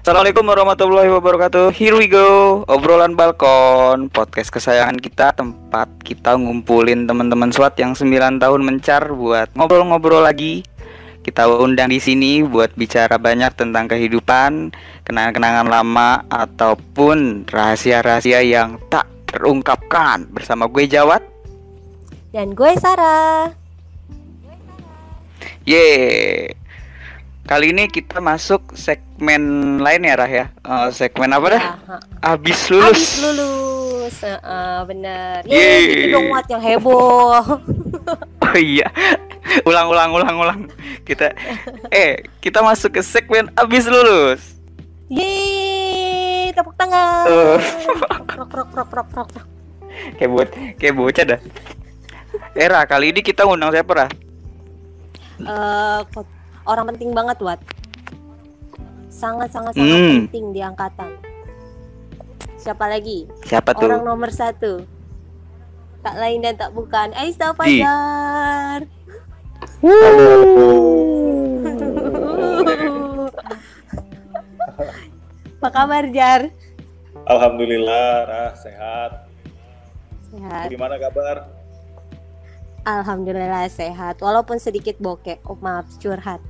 Assalamualaikum warahmatullahi wabarakatuh. Here we go. Obrolan balkon, podcast kesayangan kita, tempat kita ngumpulin teman-teman SWAT yang 9 tahun mencar buat ngobrol-ngobrol lagi. Kita undang di sini buat bicara banyak tentang kehidupan, kenangan-kenangan lama ataupun rahasia-rahasia yang tak terungkapkan. Bersama gue Jawat dan gue Sarah. Yeay. Kali ini kita masuk segmen lain ya Rah ya. Segmen apa dah? Abis lulus. Abis lulus, bener. Yeay, gitu dong Wat yang heboh. Oh iya. Ulang. Kita masuk ke segmen abis lulus. Yeay, tepuk tangan. Rok. Kayak bocah dah. Ra, kali ini kita undang siapa Rah? Orang penting banget Wat. Sangat penting di angkatan. Siapa lagi? Siapa tuh? Orang nomor 1. Tak lain dan tak bukan Aista Fajar. Apa kabar Jar? Alhamdulillah, Rah, sehat. Gimana kabar? Alhamdulillah sehat, walaupun sedikit bokek. Oh maaf, curhat.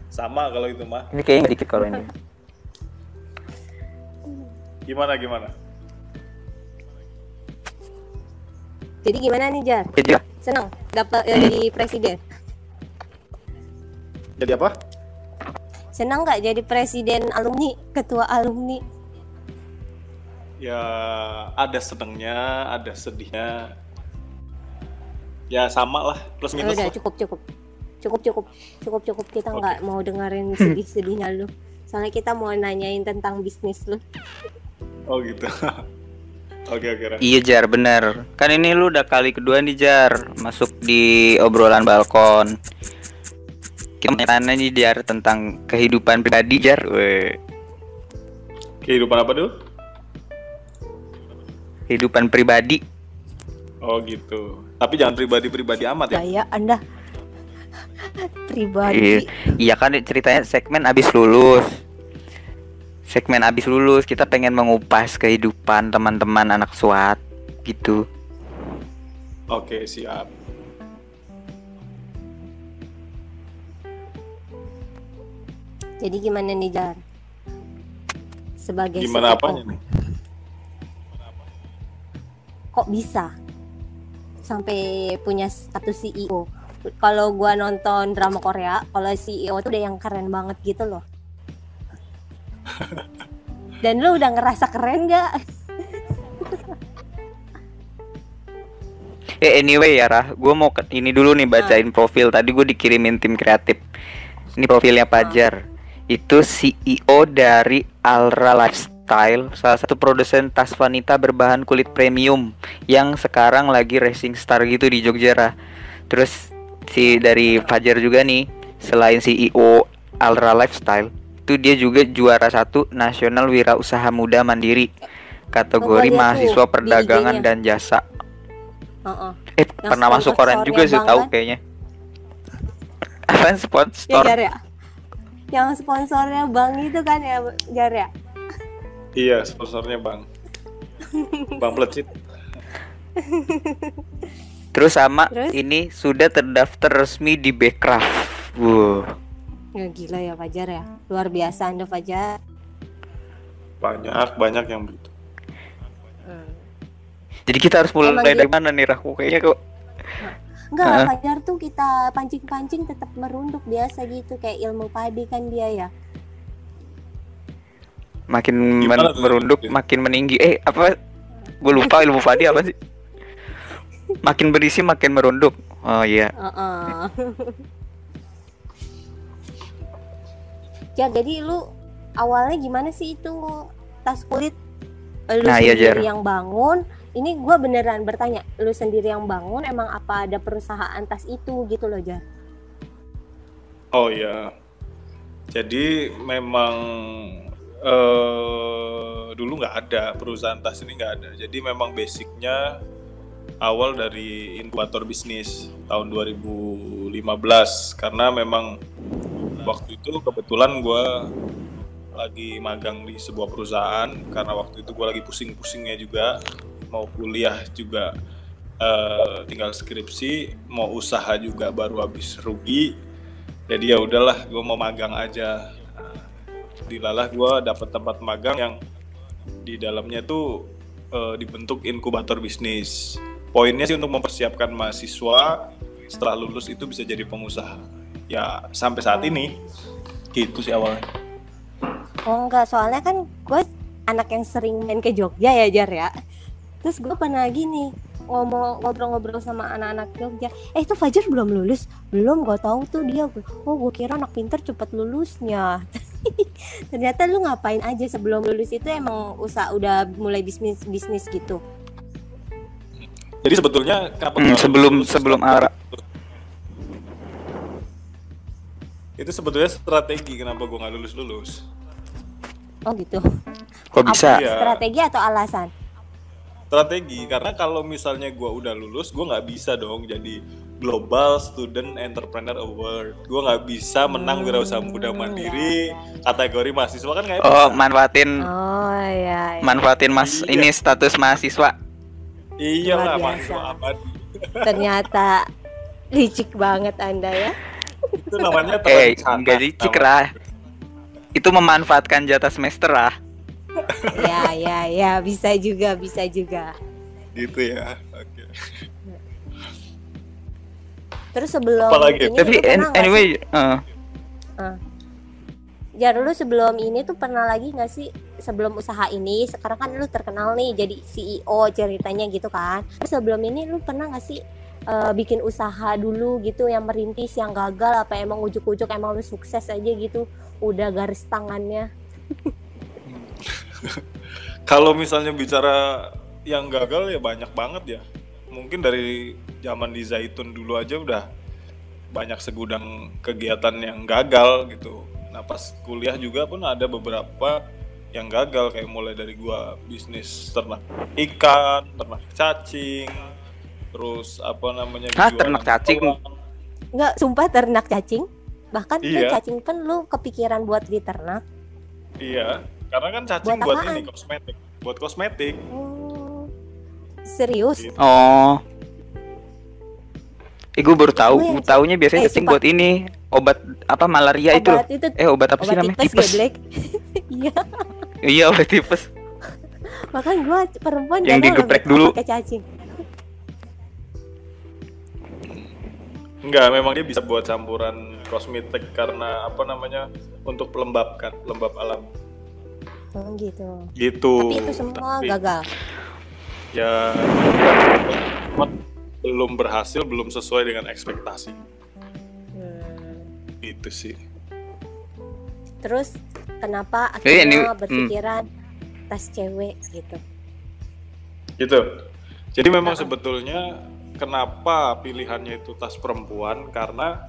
Sama kalau itu mah. Ini kayaknya dikit kalau ini. Gimana? Jadi gimana nih Jar? Senang dapat jadi presiden? Jadi apa? Senang nggak jadi presiden alumni, ketua alumni? Ya ada senengnya, ada sedihnya. Ya sama lah, plus minus. Udah cukup. Kita nggak mau dengerin sedih-sedihnya lu. Soalnya kita mau nanyain tentang bisnis lu. Oh gitu. Oke. Iya Jar, bener. Kan ini lu udah kali kedua nih Jar masuk di obrolan balkon. Kita mau tanya nih Jar tentang kehidupan pribadi Jar. Kehidupan apa dulu? Kehidupan pribadi. Oh gitu. Tapi jangan pribadi amat ya. Gaya Anda pribadi. Iya kan ceritanya segmen abis lulus. Kita pengen mengupas kehidupan teman-teman anak SWAT gitu. Oke, siap. Jadi gimana nih Jar? Sebagai gimana CEO, apanya nih? kok bisa sampai punya status CEO? Kalau gua nonton drama Korea, kalau CEO tuh udah yang keren banget gitu loh. Dan lu udah ngerasa keren gak? Anyway ya Rah, gue mau ini dulu nih bacain profil. Tadi gue dikirimin tim kreatif. Ini profilnya Fajar. Itu CEO dari Alra Lifestyle, salah satu produsen tas wanita berbahan kulit premium yang sekarang lagi racing star gitu di Jogja Rah. Terus dari Fajar juga nih, selain CEO Alra Lifestyle, itu dia juga juara 1 Nasional Wirausaha Muda Mandiri kategori mahasiswa perdagangan dan jasa. Pernah masuk koran juga sih, tahu kayaknya. Apa sponsor? Ya. Yang sponsornya Bang itu kan ya Jar ya? Iya, sponsornya Bang Plecit. Terus ini sudah terdaftar resmi di Bekraf. Ya gila ya Fajar ya. Luar biasa Anda Fajar. Banyak yang begitu. Jadi kita harus mulai dari mana nih Raku? Kayaknya kok enggak, Fajar tuh kita pancing-pancing tetap merunduk biasa gitu, kayak ilmu padi kan dia ya. Makin merunduk makin meninggi. Apa? Gue lupa ilmu padi apa sih? Makin berisi makin merunduk. Oh iya. Ya jadi lu awalnya gimana sih itu tas kulit? Lu iya, sendiri yang bangun? Ini gue beneran bertanya, lu sendiri yang bangun? Emang apa ada perusahaan tas itu gitu loh Jar? Oh iya. Jadi memang dulu nggak ada perusahaan tas ini, nggak ada. Jadi memang basicnya awal dari inkubator bisnis tahun 2015, karena memang waktu itu kebetulan gue lagi magang di sebuah perusahaan karena waktu itu gue lagi pusing-pusingnya juga, mau kuliah juga tinggal skripsi, mau usaha juga baru habis rugi. Jadi ya udahlah, gue mau magang aja. Dilalah gue dapet tempat magang yang di dalamnya tuh dibentuk inkubator bisnis. Poinnya sih untuk mempersiapkan mahasiswa setelah lulus itu bisa jadi pengusaha. Ya sampai saat ini gitu sih awalnya. Oh enggak, soalnya kan gue anak yang sering main ke Jogja ya Jar ya. Terus gue pernah gini ngobrol-ngobrol sama anak-anak Jogja. Itu Fajar belum lulus? Belum, gue tahu tuh dia. Oh gue kira anak pinter cepet lulusnya. Ternyata lu ngapain aja sebelum lulus itu emang udah mulai bisnis gitu. Jadi sebetulnya kenapa sebelum arah itu sebetulnya strategi kenapa gue nggak lulus. Oh gitu. Kok bisa? Strategi atau alasan? Strategi, karena kalau misalnya gue udah lulus, gue nggak bisa dong jadi Global Student Entrepreneur Award. Gue nggak bisa menang wirausaha muda mandiri kategori mahasiswa kan nggak bisa. Oh manfaatin. Oh iya. Manfaatin ini status mahasiswa. Iya lah, mahasiswa abadi. Ternyata licik banget Anda ya. Itu namanya enggak licik lah. Itu memanfaatkan jatah semester lah. Ya, bisa juga. Gitu ya. Oke. Terus sebelum ini tapi anyway, Jar, lu sebelum ini tuh pernah lagi nggak sih sebelum usaha ini? Sekarang kan lu terkenal nih jadi CEO ceritanya gitu kan. Terus sebelum ini lu pernah nggak sih bikin usaha dulu gitu yang merintis, yang gagal, apa emang ujuk-ujuk emang lu sukses aja gitu, udah garis tangannya? Kalau misalnya bicara yang gagal ya banyak banget ya. Mungkin dari zaman di Zaitun dulu aja udah banyak segudang kegiatan yang gagal gitu. Nah pas kuliah juga pun ada beberapa yang gagal, kayak mulai dari gua bisnis ternak ikan, ternak cacing, terus apa namanya ternak cacing? Enggak, sumpah ternak cacing. Bahkan iya. Cacing pun lu kepikiran buat diternak. Iya, karena kan cacing buat ini kosmetik. Serius? Oh. Gue baru tahu. Taunya biasanya cacing buat ini obat apa malaria itu. Obat apa sih namanya? Tipes. Iya. Iya, obat tipes. Bahkan gue perempuan yang digeprek dulu pakai cacing. Enggak, memang dia bisa buat campuran kosmetik karena apa namanya untuk lembab alam. Oh gitu. Gitu. Tapi itu semua gagal. Ya belum berhasil, belum sesuai dengan ekspektasi. Itu sih. Terus kenapa akhirnya berpikiran tas cewek gitu? Gitu. Jadi memang sebetulnya kenapa pilihannya itu tas perempuan, karena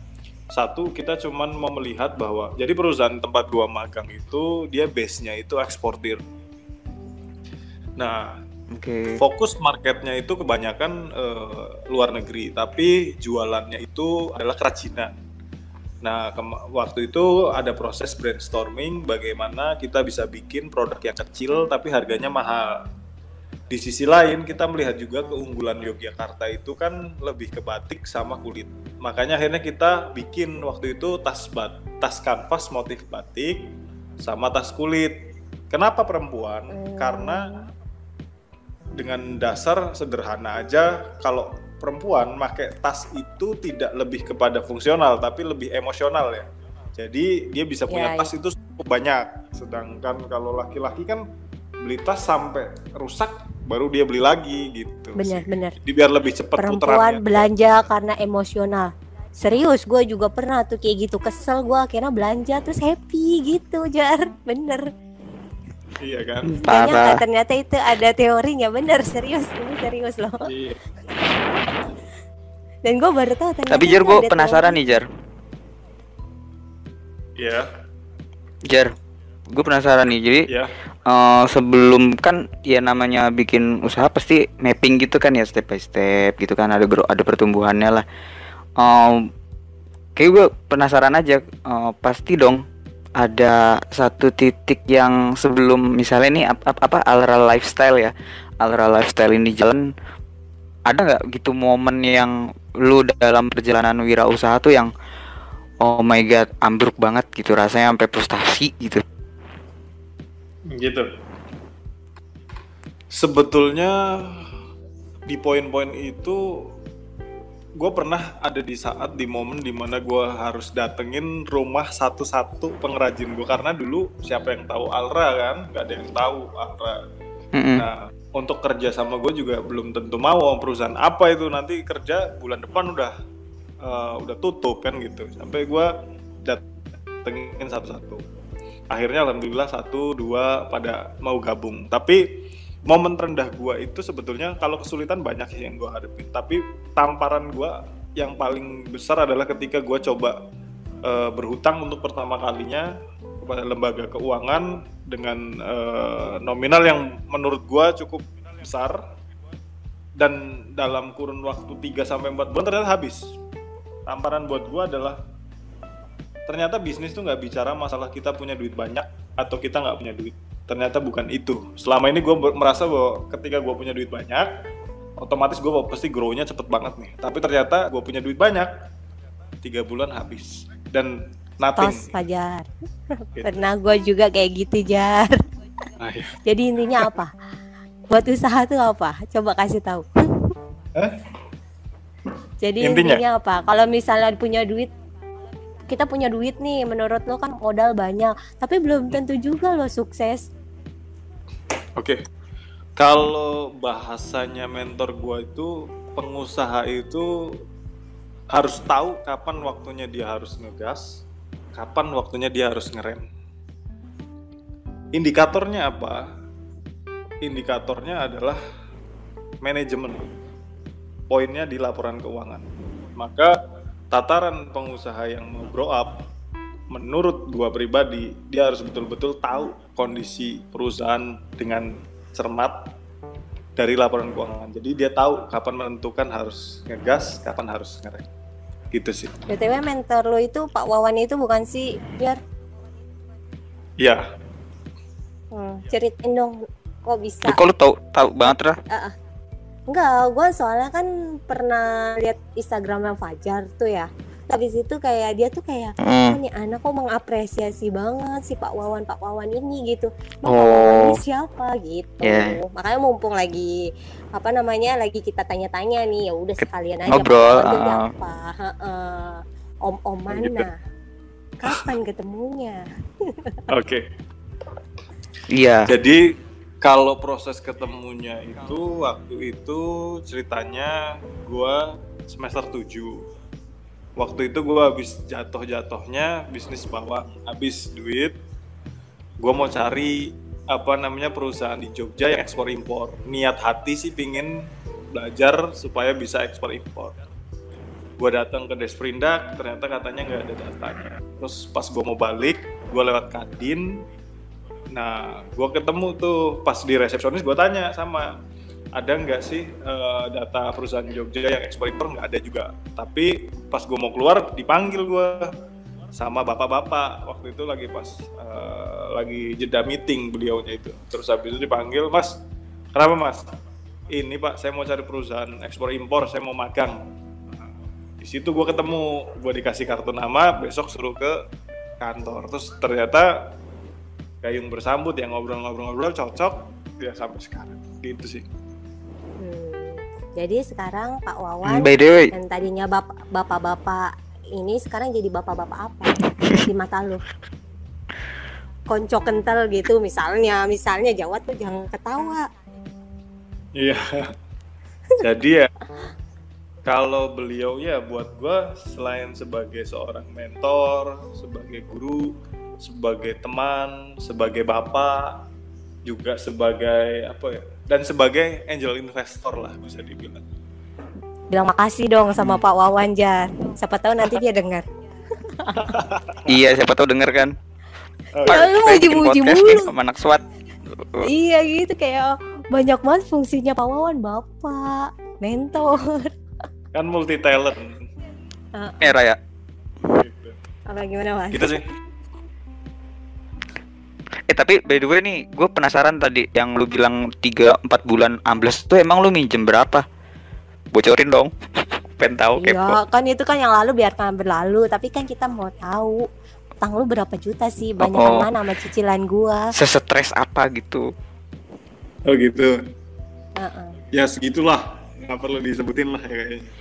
satu, kita cuman mau melihat bahwa jadi perusahaan tempat gua magang itu dia base-nya itu eksportir. Nah, fokus marketnya itu kebanyakan luar negeri, tapi jualannya itu adalah kerajinan. Nah, waktu itu ada proses brainstorming bagaimana kita bisa bikin produk yang kecil tapi harganya mahal. Di sisi lain kita melihat juga keunggulan Yogyakarta itu kan lebih ke batik sama kulit. Makanya akhirnya kita bikin waktu itu tas kanvas motif batik sama tas kulit. Kenapa perempuan? Karena dengan dasar sederhana aja, kalau perempuan pakai tas itu tidak lebih kepada fungsional tapi lebih emosional ya. Jadi dia bisa punya tas itu cukup banyak. Sedangkan kalau laki-laki kan beli tas sampai rusak baru dia beli lagi gitu. Benar. Jadi biar lebih cepat perempuan putarannya. Belanja karena emosional. Serius, gue juga pernah tuh kayak gitu, kesel gue akhirnya belanja terus happy gitu, Jar. Bener. Iya kan? Ternyata itu ada teorinya, bener, serius, ini serius loh. Iya. Dan gue baru tahu ternyata. Tapi Jar, gue penasaran nih Jar. Iya. Jar, gue penasaran nih. Jadi sebelum kan ya namanya bikin usaha pasti mapping gitu kan ya, step by step gitu kan, ada pertumbuhannya lah. Kayak gue penasaran aja, pasti dong ada satu titik yang sebelum misalnya nih apa Alra Lifestyle ya, Alra Lifestyle ini jalan, ada nggak gitu momen yang lu dalam perjalanan wirausaha tuh yang oh my god ambruk banget gitu rasanya sampai frustasi gitu? Gitu. Sebetulnya di poin-poin itu gue pernah ada di saat di momen dimana gue harus datengin rumah satu-satu pengrajin gue, karena dulu siapa yang tahu Alra kan, nggak ada yang tahu Alra. Nah, untuk kerja sama gue juga belum tentu mau perusahaan apa itu nanti kerja bulan depan udah tutup kan gitu, sampai gue datengin satu-satu. Akhirnya alhamdulillah 1-2 pada mau gabung. Tapi momen terendah gue itu sebetulnya kalau kesulitan banyak yang gue hadapin, tapi tamparan gue yang paling besar adalah ketika gue coba berhutang untuk pertama kalinya kepada lembaga keuangan dengan nominal yang menurut gue cukup besar, dan dalam kurun waktu 3-4 bulan ternyata habis. Tamparan buat gue adalah ternyata bisnis tuh nggak bicara masalah kita punya duit banyak atau kita nggak punya duit. Ternyata bukan itu. Selama ini gue merasa bahwa ketika gue punya duit banyak, otomatis gue pasti grow-nya cepet banget nih. Tapi ternyata gue punya duit banyak, 3 bulan habis. Dan nothing. Tos, Fajar. Pernah gue juga kayak gitu, Jar. Iya. Jadi intinya apa? Buat usaha tuh apa? Coba kasih tahu. Jadi intinya apa? Kalau misalnya punya duit, kita punya duit nih, menurut lo kan modal banyak, tapi belum tentu juga lo sukses. Oke. Kalau bahasanya mentor gua itu, pengusaha itu harus tahu kapan waktunya dia harus ngegas, kapan waktunya dia harus ngerem. Indikatornya apa? Indikatornya adalah manajemen. Poinnya di laporan keuangan. Maka tataran pengusaha yang mau grow up, menurut gua pribadi, dia harus betul-betul tahu kondisi perusahaan dengan cermat dari laporan keuangan. Jadi dia tahu kapan menentukan harus ngegas, kapan harus ngerem. Gitu sih. BTW mentor lo itu Pak Wawan itu bukan sih, Biar? Iya. Ceritain dong, kok bisa? Kok lu tahu banget Rah? Enggak, gue soalnya kan pernah lihat Instagramnya Fajar tuh ya. Habis itu kayak dia tuh kayak, oh nih anak kok mengapresiasi banget si Pak Wawan ini gitu. Pak Wawan ini siapa gitu. Makanya mumpung lagi lagi kita tanya-tanya nih, ya udah sekalian aja ngobrol. Apa? Om mana? Kapan ketemunya? Oke. Iya. Jadi kalau proses ketemunya itu waktu itu ceritanya gue semester 7. Waktu itu gue habis jatuh-jatuhnya bisnis bawang, habis duit. Gue mau cari perusahaan di Jogja yang ekspor impor. Niat hati sih pingin belajar supaya bisa ekspor impor. Gue datang ke Desprindak, ternyata katanya nggak ada datanya. Terus pas gue mau balik, gue lewat Kadin. Nah, gue ketemu tuh pas di resepsionis, gue tanya sama, ada nggak sih data perusahaan Jogja yang ekspor impor? Nggak ada juga. Tapi pas gue mau keluar dipanggil gue sama bapak-bapak. Waktu itu lagi jeda meeting beliaunya itu. Terus habis itu dipanggil, Mas, kenapa Mas? Ini Pak, saya mau cari perusahaan ekspor impor, saya mau magang. Nah, di situ gue ketemu, gue dikasih kartu nama, besok suruh ke kantor. Terus ternyata gayung bersambut ya, ngobrol-ngobrol cocok ya sampai sekarang gitu sih. Jadi sekarang Pak Wawan By the way, yang tadinya bapak-bapak ini sekarang jadi bapak-bapak apa di mata lo? Konco kental gitu misalnya Jawa tuh jangan ketawa. Iya. Jadi ya kalau beliau ya buat gue selain sebagai seorang mentor, sebagai guru, sebagai teman, sebagai bapak, juga sebagai dan sebagai angel investor lah bisa dibilang. Bilang makasih dong sama Pak Wawan, Jar. Siapa tahu nanti dia dengar. Iya, siapa tahu denger kan. Ya, lu muji-muji mulu sama anak SWAT. Iya gitu, kayak banyak banget fungsinya Pak Wawan, bapak, mentor. Kan multi talent. Raya. Gitu. Apa gimana Mas? Gitu sih. tapi by the way nih, gue penasaran tadi yang lu bilang 3-4 bulan ambles tuh emang lu minjem berapa? Bocorin dong. Pengen tahu kepo. Iya, kan itu kan yang lalu biarkan berlalu, tapi kan kita mau tahu utang lu berapa juta sih, banyak mana sama cicilan gua. Sesetres apa gitu. Oh gitu. Heeh. Ya segitulah, nggak perlu disebutin lah ya kayaknya.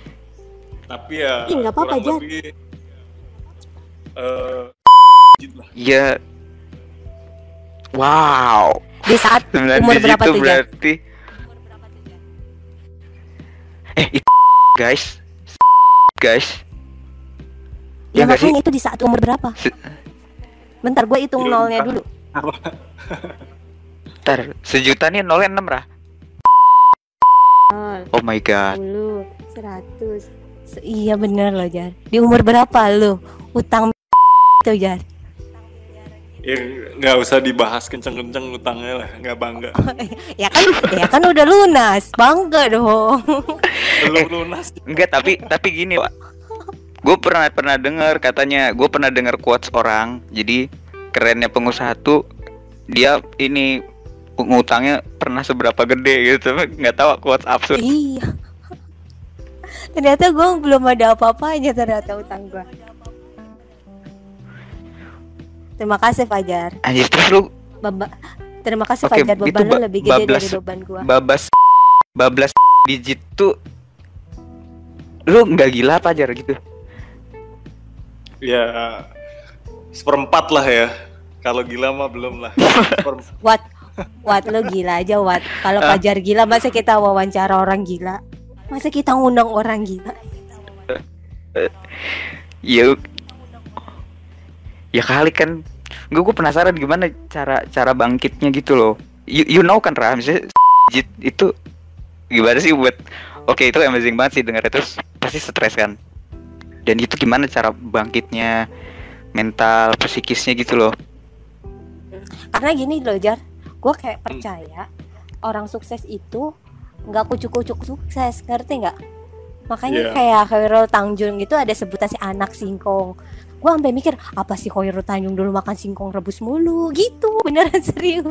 Tapi ya Ih, nggak apa-apa, kurang Jar. lebih lah. Iya. Wow. Di saat 9 umur digit berapa tuh tuh, Jar? berarti. Itu guys. Ya nggak sih? makanya itu di saat umur berapa? Bentar, gue hitung Iya, nolnya entah. dulu. Ntar, sejuta nih nolnya 6 Rah. Oh my god. 10, 100. Iya bener loh, Jar. Di umur berapa lu utang tuh, Jar? Ya nggak usah dibahas kenceng-kenceng utangnya lah, nggak bangga. Ya kan udah lunas, bangga dong. Belum lunas. Enggak, tapi gini, Pak. Gue pernah dengar katanya, gue pernah dengar quotes orang. Jadi kerennya pengusaha tuh dia ini ngutangnya pernah seberapa gede gitu, tapi nggak tahu quotes absurd. Iya. Ternyata gue belum ada apa-apanya ternyata utang gue. Terima kasih Fajar. Anjir, terus lu Terima kasih Oke, Fajar, itu beban lu lebih gede bablas- dari beban gue. bablas digit tuh lu nggak gila apa Jar gitu? Ya seperempat lah ya. Kalau gila mah belum lah. Wat lu gila aja Wat. Kalau Fajar gila, masa kita wawancara orang gila? Masa kita ngundang orang gila? Ya kali kan. Gue penasaran gimana cara bangkitnya gitu loh. You know kan Rah, misalnya digit itu gimana sih buat oke, itu amazing banget sih denger, terus pasti stres kan. Dan itu gimana cara bangkitnya, mental, psikisnya gitu loh. Karena gini loh Jar, gue kayak percaya orang sukses itu nggak kucuk-kucuk sukses, ngerti nggak? Makanya Iya. kayak Khairul Tanjung itu ada sebutan si anak singkong. Gue sampai mikir, apa sih Khairul Tanjung dulu makan singkong rebus mulu gitu, beneran serius.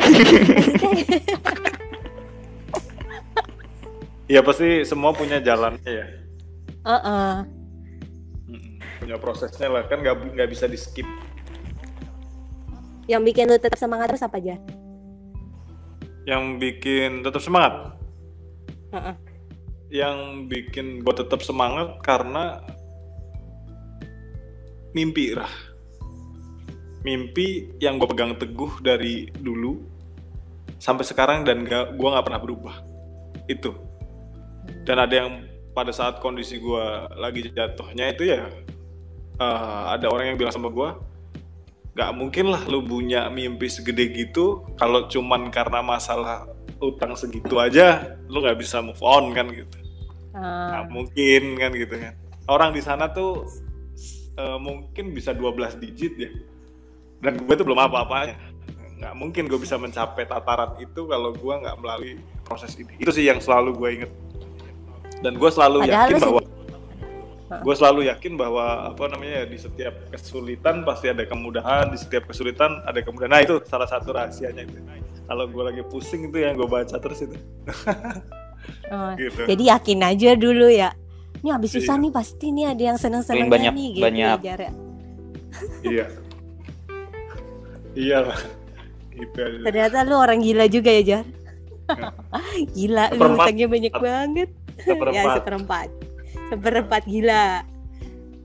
Ya pasti semua punya jalannya ya. Punya prosesnya lah, kan nggak bisa di skip. Yang bikin lu tetap semangat terus apa aja? Yang bikin tetap semangat. Heeh. Yang bikin gue tetap semangat karena mimpi Rah. Mimpi yang gue pegang teguh dari dulu sampai sekarang dan gue nggak pernah berubah. Itu. Dan ada yang pada saat kondisi gue lagi jatuhnya itu ya ada orang yang bilang sama gue, gak mungkin lah lu punya mimpi segede gitu kalau cuman karena masalah utang segitu aja lu gak bisa move on kan gitu. Gak mungkin kan gitu kan. Orang di sana tuh mungkin bisa 12 digit ya, dan gue tuh belum apa-apanya. Gak mungkin gue bisa mencapai tataran itu kalau gue gak melalui proses ini. Itu sih yang selalu gue inget. Dan gue selalu yakin bahwa apa namanya, di setiap kesulitan pasti ada kemudahan, di setiap kesulitan ada kemudahan. Nah itu salah satu rahasianya itu. Kalau gue lagi pusing itu yang gue baca terus itu. Gitu. Jadi yakin aja dulu ya. Ini habis susah nih pasti nih ada yang seneng-seneng Banyak- nih gitu banyak. ya, Jar, ya. Iya. Iyalah. Gitu aja. Ternyata lu orang gila juga ya Jar. Gila, lu Seperempat. utangnya banyak banget. Ya seperempat gila.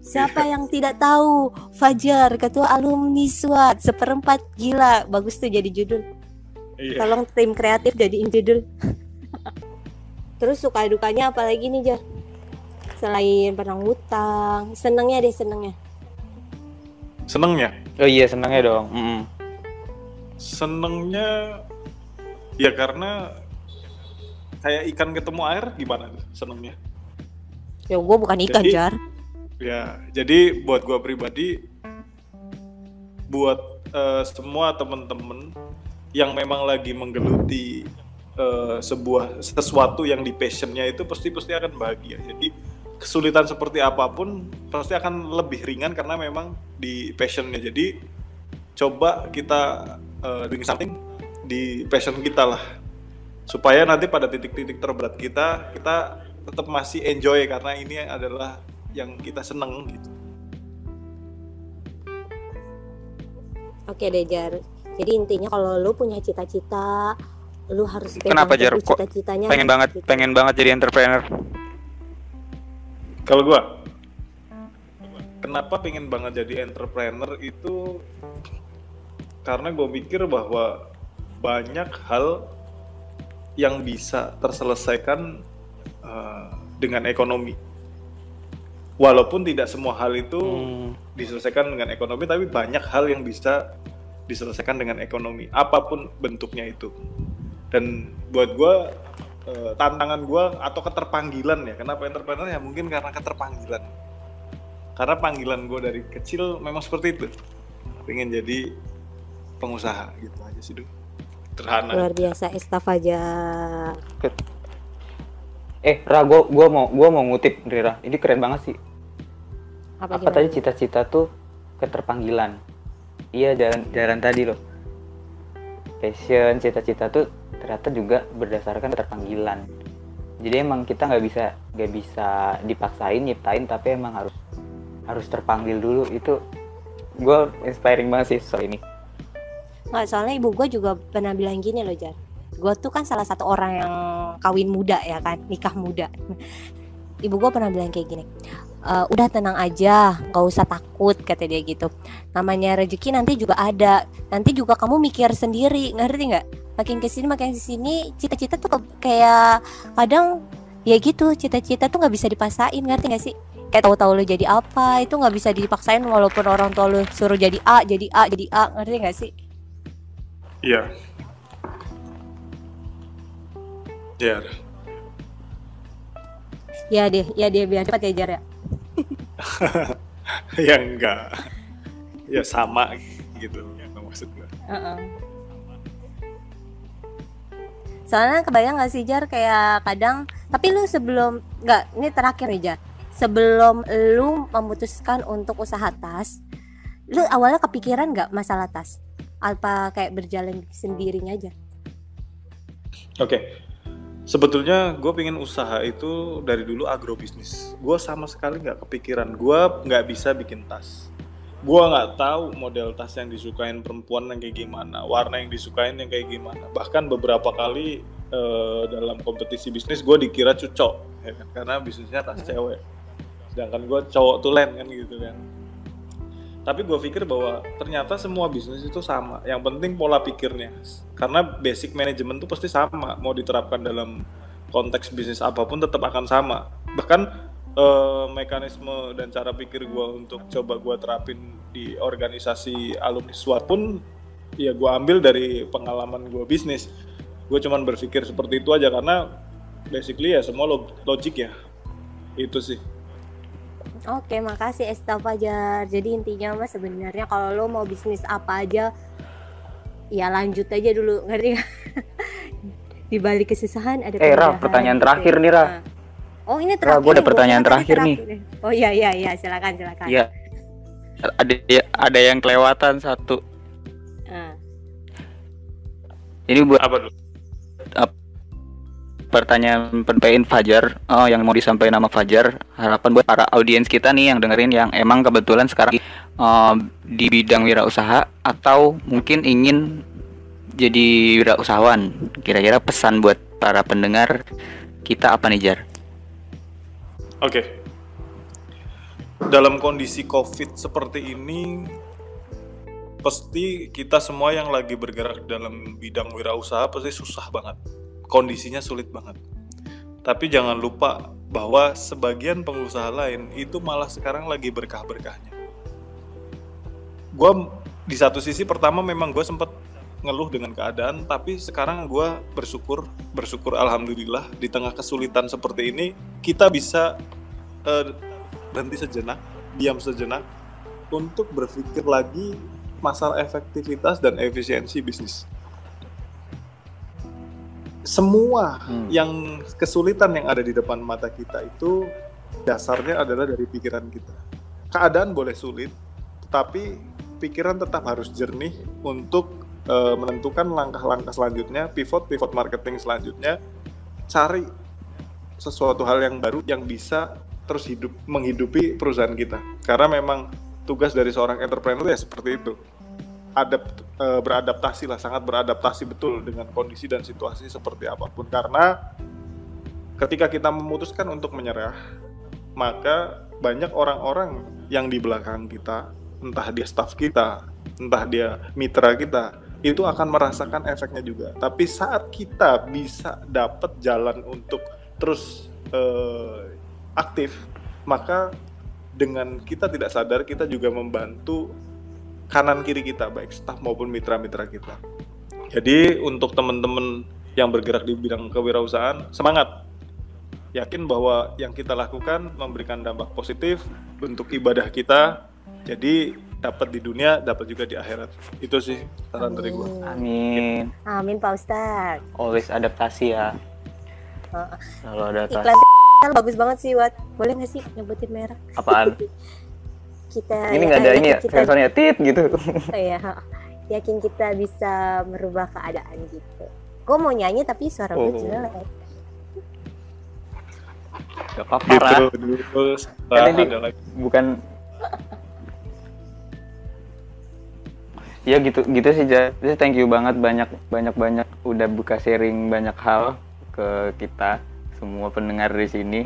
Siapa yang tidak tahu Fajar, ketua alumni SWAT, seperempat gila. Bagus tuh jadi judul. Iya. Tolong tim kreatif jadiin judul. Terus suka dukanya apa lagi nih Jar? Selain pernah ngutang, senengnya. Senengnya? Oh iya, senangnya dong. Senengnya ya karena kayak ikan ketemu air, gimana tuh senengnya? Ya gue bukan ikan Jadi- Jar. Ya, jadi buat gua pribadi, buat semua temen-temen yang memang lagi menggeluti sesuatu yang di passionnya itu pasti akan bahagia. Jadi kesulitan seperti apapun pasti akan lebih ringan karena memang di passionnya. Jadi coba kita doing something di passion kita lah, supaya nanti pada titik-titik terberat kita tetap masih enjoy karena ini adalah yang kita seneng gitu. Oke deh Jar. Jadi intinya kalau lu punya cita-cita, lu harus Kenapa Jar? teguh Kok cita-citanya. pengen banget jadi entrepreneur? Kalau gua, kenapa pengen banget jadi entrepreneur itu karena gue mikir bahwa banyak hal yang bisa terselesaikan dengan ekonomi. Walaupun tidak semua hal itu diselesaikan dengan ekonomi, tapi banyak hal yang bisa diselesaikan dengan ekonomi, apapun bentuknya itu. Dan buat gue, tantangan gue atau keterpanggilan ya, kenapa entrepreneur ya mungkin karena keterpanggilan. Karena panggilan gue dari kecil memang seperti itu, pengen jadi pengusaha gitu aja sih dulu. Terhana. Luar biasa Fajar. Ra, gua mau ngutip Rira. Ini keren banget sih. Apa tadi cita-cita tuh keterpanggilan. Iya, jalan tadi loh. Passion, cita-cita tuh ternyata juga berdasarkan keterpanggilan. Jadi emang kita nggak bisa dipaksain nyiptain, tapi emang harus terpanggil dulu. Itu gue inspiring banget sih soal ini. Nggak, soalnya ibu gue juga pernah bilang gini loh Jar. Gue tuh kan salah satu orang yang kawin muda ya kan, nikah muda. Ibu gue pernah bilang kayak gini, udah tenang aja, gak usah takut, kata dia gitu. Namanya rezeki nanti juga ada, nanti juga kamu mikir sendiri, ngerti nggak? Makin kesini, cita-cita tuh kayak kadang ya gitu, cita-cita tuh nggak bisa dipaksain, ngerti nggak sih? Kayak tahu-tahu lo jadi apa, itu nggak bisa dipaksain walaupun orang tua lo suruh jadi A, ngerti nggak sih? Iya. Ya dia biar cepat ya Jar ya. Ya enggak. Ya sama gitu yang maksud gue. Soalnya kebayang gak sih Jar kayak kadang, tapi lu sebelum, enggak, ini terakhir nih Jar. Sebelum lu memutuskan untuk usaha tas, lu awalnya kepikiran gak masalah tas? Apa kayak berjalan sendirinya aja? Oke. Sebetulnya gue pengen usaha itu dari dulu agrobisnis. Gue sama sekali nggak kepikiran. Gue nggak bisa bikin tas. Gue nggak tahu model tas yang disukain perempuan yang kayak gimana, warna yang disukain yang kayak gimana. Bahkan beberapa kali dalam kompetisi bisnis gue dikira cucok, ya kan? Karena bisnisnya tas cewek. Sedangkan gue cowok tulen kan gitu kan. Tapi gue pikir bahwa ternyata semua bisnis itu sama. Yang penting pola pikirnya. Karena basic manajemen itu pasti sama. Mau diterapkan dalam konteks bisnis apapun tetap akan sama. Bahkan mekanisme dan cara pikir gue untuk coba gue terapin di organisasi alumni SWAT pun ya gue ambil dari pengalaman gue bisnis. Gue cuman berpikir seperti itu aja karena basically ya semua logik ya. Itu sih. Oke, makasih Fajar. Jadi intinya mas sebenarnya kalau lo mau bisnis apa aja, ya lanjut aja dulu, ngerti gak? Di balik kesusahan ada Ra, pertanyaan terakhir nih Ra. Oh ini terakhir. Gue ada pertanyaan terakhir nih. Oh iya, silakan. Iya. Ada yang kelewatan satu. Ini buat apa dulu? Pertanyaan pendamping Fajar, yang mau disampaikan nama Fajar, harapan buat para audiens kita nih yang dengerin yang emang kebetulan sekarang di bidang wirausaha atau mungkin ingin jadi wirausahawan. Kira-kira pesan buat para pendengar kita apa nih Jar? Oke. Dalam kondisi COVID seperti ini, pasti kita semua yang lagi bergerak dalam bidang wirausaha pasti susah banget. Kondisinya sulit banget. Tapi jangan lupa bahwa sebagian pengusaha lain itu malah sekarang lagi berkah-berkahnya. Gue di satu sisi pertama memang gue sempat ngeluh dengan keadaan, tapi sekarang gue bersyukur alhamdulillah di tengah kesulitan seperti ini kita bisa berhenti sejenak, diam sejenak untuk berpikir lagi masalah efektivitas dan efisiensi bisnis. Semua yang kesulitan yang ada di depan mata kita itu dasarnya adalah dari pikiran kita. Keadaan boleh sulit, tetapi pikiran tetap harus jernih untuk menentukan langkah-langkah selanjutnya, pivot marketing selanjutnya, cari sesuatu hal yang baru yang bisa terus menghidupi perusahaan kita. Karena memang tugas dari seorang entrepreneur ya seperti itu. Beradaptasi lah, sangat beradaptasi betul dengan kondisi dan situasi seperti apapun. Karena ketika kita memutuskan untuk menyerah, maka banyak orang-orang yang di belakang kita, entah dia staff kita, entah dia mitra kita, itu akan merasakan efeknya juga. Tapi saat kita bisa dapat jalan untuk terus aktif, maka dengan kita tidak sadar kita juga membantu kanan kiri kita, baik staff maupun mitra-mitra kita. Jadi untuk teman-teman yang bergerak di bidang kewirausahaan, semangat, yakin bahwa yang kita lakukan memberikan dampak positif, bentuk ibadah kita, jadi dapat di dunia, dapat juga di akhirat. Itu sih saran dari gue. Amin. Amin Pak Ustadz. Always adaptasi ya. Kalau ada Iklan bagus banget sih, Wat. Boleh nggak sih nyebutin merek? apaan? Kita Ini nggak ada ini ya, kita, sensornya tit gitu. ya, yakin kita bisa merubah keadaan gitu. Gue mau nyanyi tapi suara gue jelek. Gak apa-apa lah. Gitu. Kan ini Ada lagi. bukan. Ya gitu sih, jadi thank you banget, banyak udah buka sharing banyak hal ke kita semua pendengar di sini.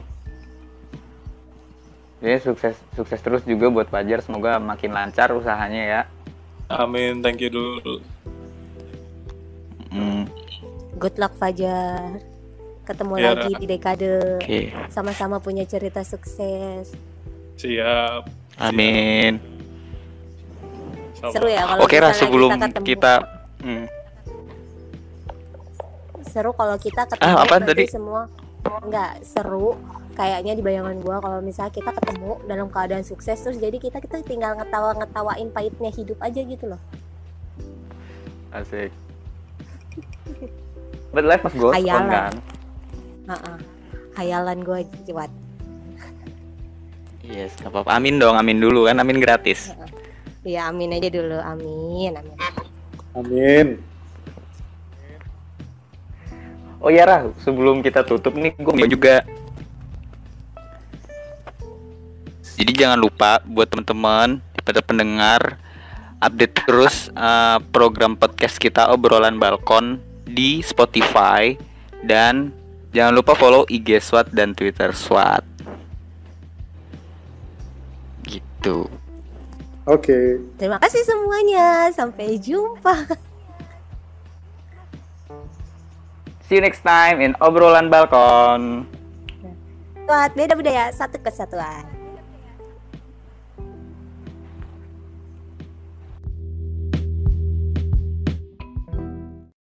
Jadi sukses terus juga buat Fajar, semoga makin lancar usahanya ya. Amin, thank you dulu. Good luck Fajar. Ketemu Ya, lagi di dekade. Oke. Sama-sama punya cerita sukses. Siap. Amin. Siap. Seru ya kalau Oke Ra, misalnya sebelum ketemu. kita Seru kalau kita ketemu apaan nanti tadi? semua. Enggak seru kayaknya di bayangan gua kalau misalnya kita ketemu dalam keadaan sukses, terus jadi kita tinggal ngetawain pahitnya hidup aja gitu loh. Asik. But life must go on Hayalan. kan. Hayalan gua jiwat. Yes, gak apa-apa. Amin dong, amin dulu kan, amin gratis. Ya amin aja dulu, amin. Amin. Oh ya Ra, sebelum kita tutup nih, gue mau juga. Jadi jangan lupa buat teman-teman pada pendengar, update terus program podcast kita Obrolan Balkon di Spotify, dan jangan lupa follow IG SWAT dan Twitter SWAT. Gitu. Oke. Terima kasih semuanya, sampai jumpa. See you next time in Obrolan Balkon. Buat beda budaya, satu kesatuan.